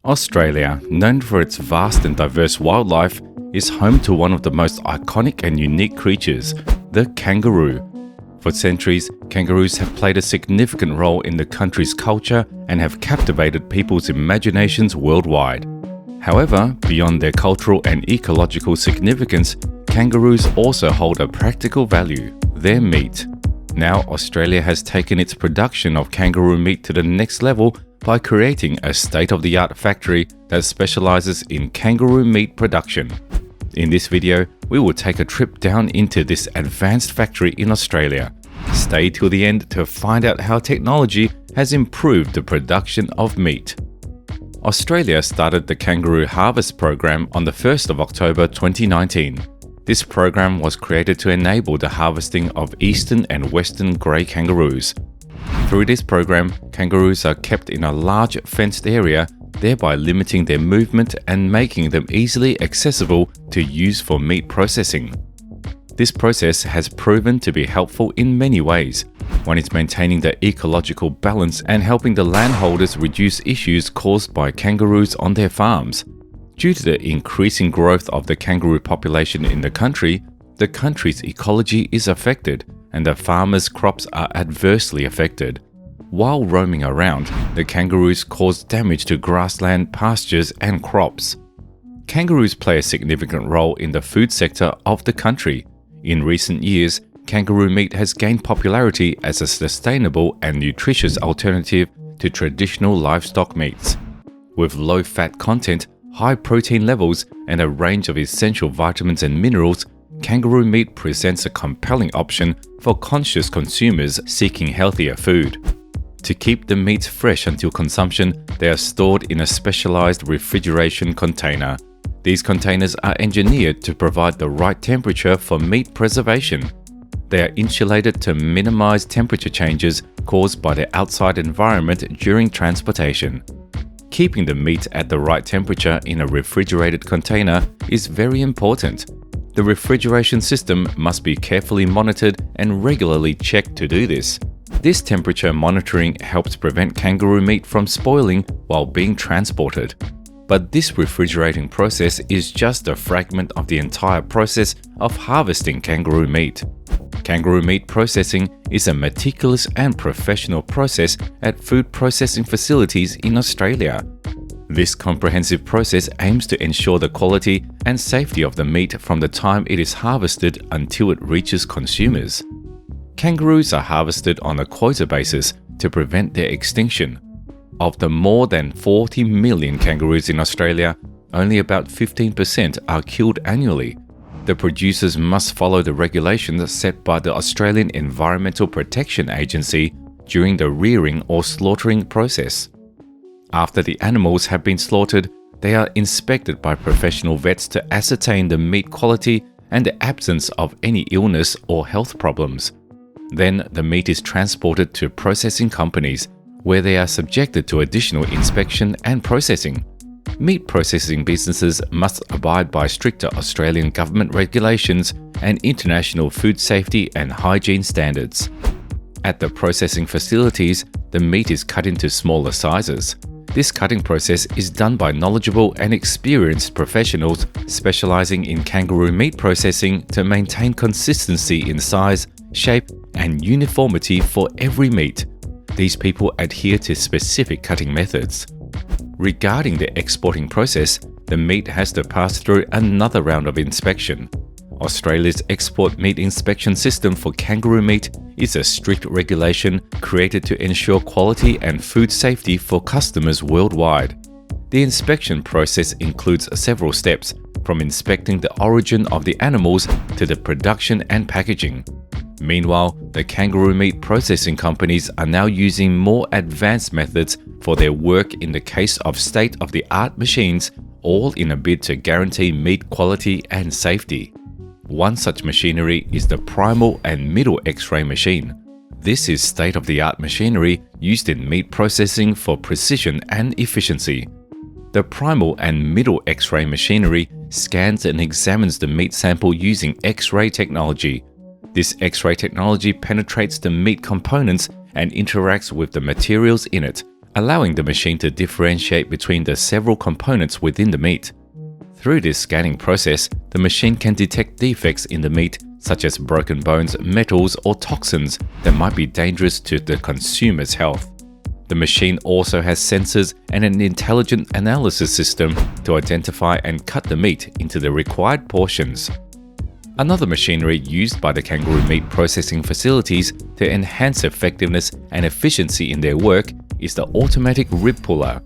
Australia, known for its vast and diverse wildlife, is home to one of the most iconic and unique creatures, the kangaroo. For centuries, kangaroos have played a significant role in the country's culture and have captivated people's imaginations worldwide. However, beyond their cultural and ecological significance, kangaroos also hold a practical value: their meat. Now, Australia has taken its production of kangaroo meat to the next level by creating a state-of-the-art factory that specializes in kangaroo meat production. In this video, we will take a trip down into this advanced factory in Australia. Stay till the end to find out how technology has improved the production of meat. Australia started the Kangaroo Harvest Program on the 1st of October 2019. This program was created to enable the harvesting of eastern and western grey kangaroos. Through this program, kangaroos are kept in a large fenced area, thereby limiting their movement and making them easily accessible to use for meat processing. This process has proven to be helpful in many ways. One is maintaining the ecological balance and helping the landholders reduce issues caused by kangaroos on their farms. Due to the increasing growth of the kangaroo population in the country's ecology is affected and the farmers' crops are adversely affected. While roaming around, the kangaroos cause damage to grassland, pastures, and crops. Kangaroos play a significant role in the food sector of the country. In recent years, kangaroo meat has gained popularity as a sustainable and nutritious alternative to traditional livestock meats. With low fat content, high protein levels, and a range of essential vitamins and minerals, kangaroo meat presents a compelling option for conscious consumers seeking healthier food. To keep the meats fresh until consumption, they are stored in a specialized refrigeration container. These containers are engineered to provide the right temperature for meat preservation. They are insulated to minimize temperature changes caused by the outside environment during transportation. Keeping the meat at the right temperature in a refrigerated container is very important. The refrigeration system must be carefully monitored and regularly checked to do this. This temperature monitoring helps prevent kangaroo meat from spoiling while being transported. But this refrigerating process is just a fragment of the entire process of harvesting kangaroo meat. Kangaroo meat processing is a meticulous and professional process at food processing facilities in Australia. This comprehensive process aims to ensure the quality and safety of the meat from the time it is harvested until it reaches consumers. Kangaroos are harvested on a quota basis to prevent their extinction. Of the more than 40 million kangaroos in Australia, only about 15% are killed annually. The producers must follow the regulations set by the Australian Environmental Protection Agency during the rearing or slaughtering process. After the animals have been slaughtered, they are inspected by professional vets to ascertain the meat quality and the absence of any illness or health problems. Then the meat is transported to processing companies, where they are subjected to additional inspection and processing. Meat processing businesses must abide by stricter Australian government regulations and international food safety and hygiene standards. At the processing facilities, the meat is cut into smaller sizes. This cutting process is done by knowledgeable and experienced professionals specializing in kangaroo meat processing to maintain consistency in size, shape, and uniformity for every meat. These people adhere to specific cutting methods. Regarding the exporting process, the meat has to pass through another round of inspection. Australia's export meat inspection system for kangaroo meat is a strict regulation created to ensure quality and food safety for customers worldwide. The inspection process includes several steps, from inspecting the origin of the animals to the production and packaging. Meanwhile, the kangaroo meat processing companies are now using more advanced methods for their work in the case of state-of-the-art machines, all in a bid to guarantee meat quality and safety. One such machinery is the primal and middle X-ray machine. This is state-of-the-art machinery used in meat processing for precision and efficiency. The primal and middle X-ray machinery scans and examines the meat sample using X-ray technology. This X-ray technology penetrates the meat components and interacts with the materials in it, allowing the machine to differentiate between the several components within the meat. Through this scanning process, the machine can detect defects in the meat, such as broken bones, metals, or toxins that might be dangerous to the consumer's health. The machine also has sensors and an intelligent analysis system to identify and cut the meat into the required portions. Another machinery used by the kangaroo meat processing facilities to enhance effectiveness and efficiency in their work is the automatic rib puller.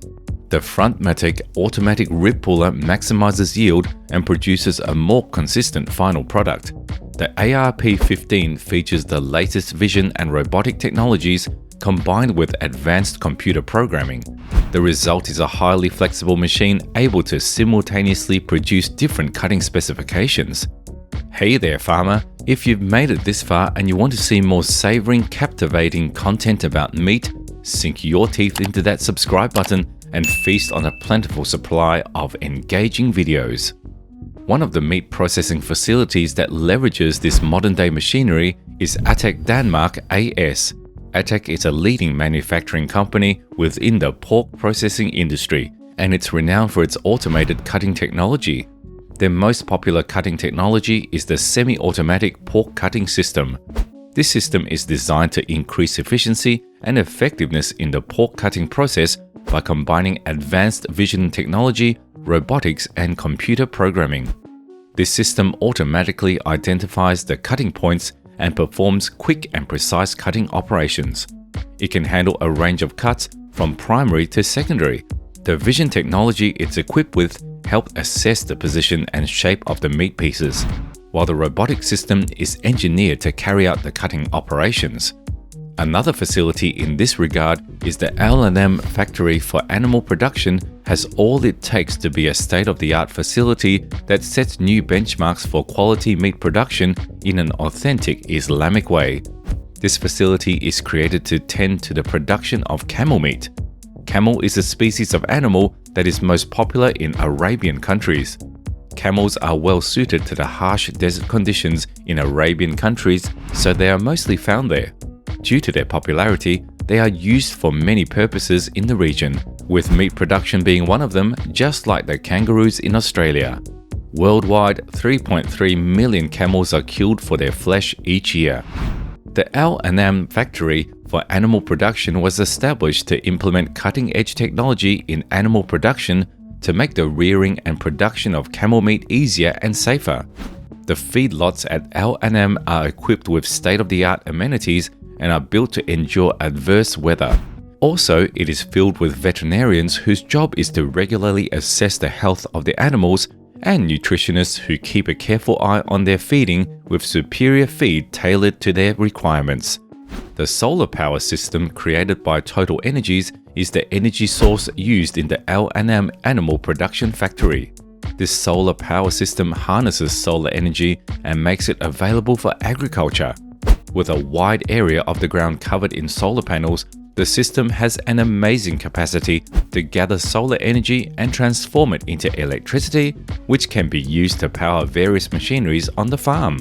The front-matic automatic rib puller maximizes yield and produces a more consistent final product. The ARP15 features the latest vision and robotic technologies combined with advanced computer programming. The result is a highly flexible machine able to simultaneously produce different cutting specifications. Hey there, farmer! If you've made it this far and you want to see more savoring, captivating content about meat, sink your teeth into that subscribe button and feast on a plentiful supply of engaging videos. One of the meat processing facilities that leverages this modern-day machinery is Attack Denmark AS. Attack is a leading manufacturing company within the pork processing industry, and it's renowned for its automated cutting technology. Their most popular cutting technology is the semi-automatic pork cutting system. This system is designed to increase efficiency and effectiveness in the pork cutting process by combining advanced vision technology, robotics, and computer programming. This system automatically identifies the cutting points and performs quick and precise cutting operations. It can handle a range of cuts from primary to secondary. The vision technology it's equipped with helps assess the position and shape of the meat pieces, while the robotic system is engineered to carry out the cutting operations. Another facility in this regard is the L&M factory for animal production has all it takes to be a state-of-the-art facility that sets new benchmarks for quality meat production in an authentic Islamic way. This facility is created to tend to the production of camel meat. Camel is a species of animal that is most popular in Arabian countries. Camels are well suited to the harsh desert conditions in Arabian countries, so they are mostly found there. Due to their popularity, they are used for many purposes in the region, with meat production being one of them, just like the kangaroos in Australia. Worldwide, 3.3 million camels are killed for their flesh each year. The L&M factory for animal production was established to implement cutting-edge technology in animal production to make the rearing and production of camel meat easier and safer. The feedlots at L&M are equipped with state-of-the-art amenities and are built to endure adverse weather. Also, it is filled with veterinarians whose job is to regularly assess the health of the animals and nutritionists who keep a careful eye on their feeding with superior feed tailored to their requirements. The solar power system created by Total Energies is the energy source used in the L&M animal production factory. This solar power system harnesses solar energy and makes it available for agriculture. With a wide area of the ground covered in solar panels, the system has an amazing capacity to gather solar energy and transform it into electricity, which can be used to power various machineries on the farm.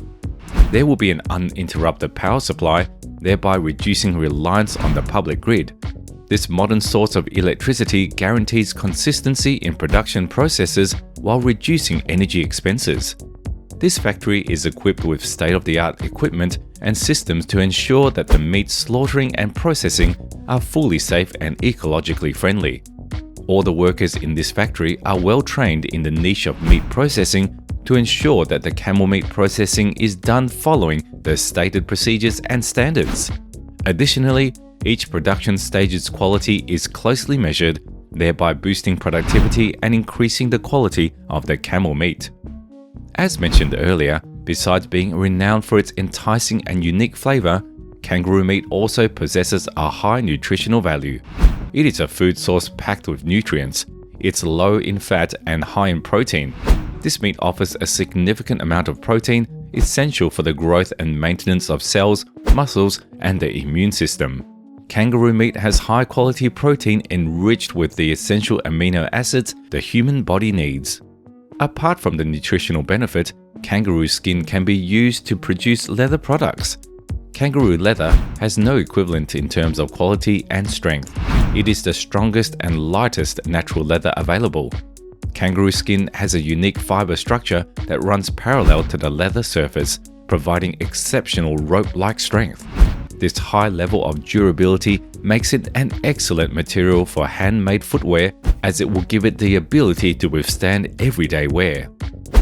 There will be an uninterrupted power supply, thereby reducing reliance on the public grid. This modern source of electricity guarantees consistency in production processes while reducing energy expenses. This factory is equipped with state-of-the-art equipment and systems to ensure that the meat slaughtering and processing are fully safe and ecologically friendly. All the workers in this factory are well trained in the niche of meat processing to ensure that the camel meat processing is done following the stated procedures and standards. Additionally, each production stage's quality is closely measured, thereby boosting productivity and increasing the quality of the camel meat. As mentioned earlier, besides being renowned for its enticing and unique flavor, kangaroo meat also possesses a high nutritional value. It is a food source packed with nutrients. It's low in fat and high in protein. This meat offers a significant amount of protein, essential for the growth and maintenance of cells, muscles, and the immune system. Kangaroo meat has high-quality protein enriched with the essential amino acids the human body needs. Apart from the nutritional benefit, kangaroo skin can be used to produce leather products. Kangaroo leather has no equivalent in terms of quality and strength. It is the strongest and lightest natural leather available. Kangaroo skin has a unique fiber structure that runs parallel to the leather surface, providing exceptional rope-like strength. This high level of durability makes it an excellent material for handmade footwear, as it will give it the ability to withstand everyday wear.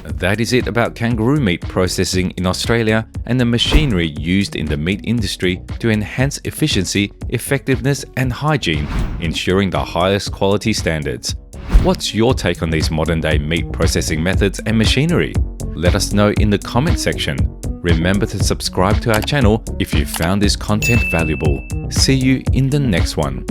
That is it about kangaroo meat processing in Australia and the machinery used in the meat industry to enhance efficiency, effectiveness, and hygiene, ensuring the highest quality standards. What's your take on these modern-day meat processing methods and machinery? Let us know in the comment section. Remember to subscribe to our channel if you found this content valuable. See you in the next one.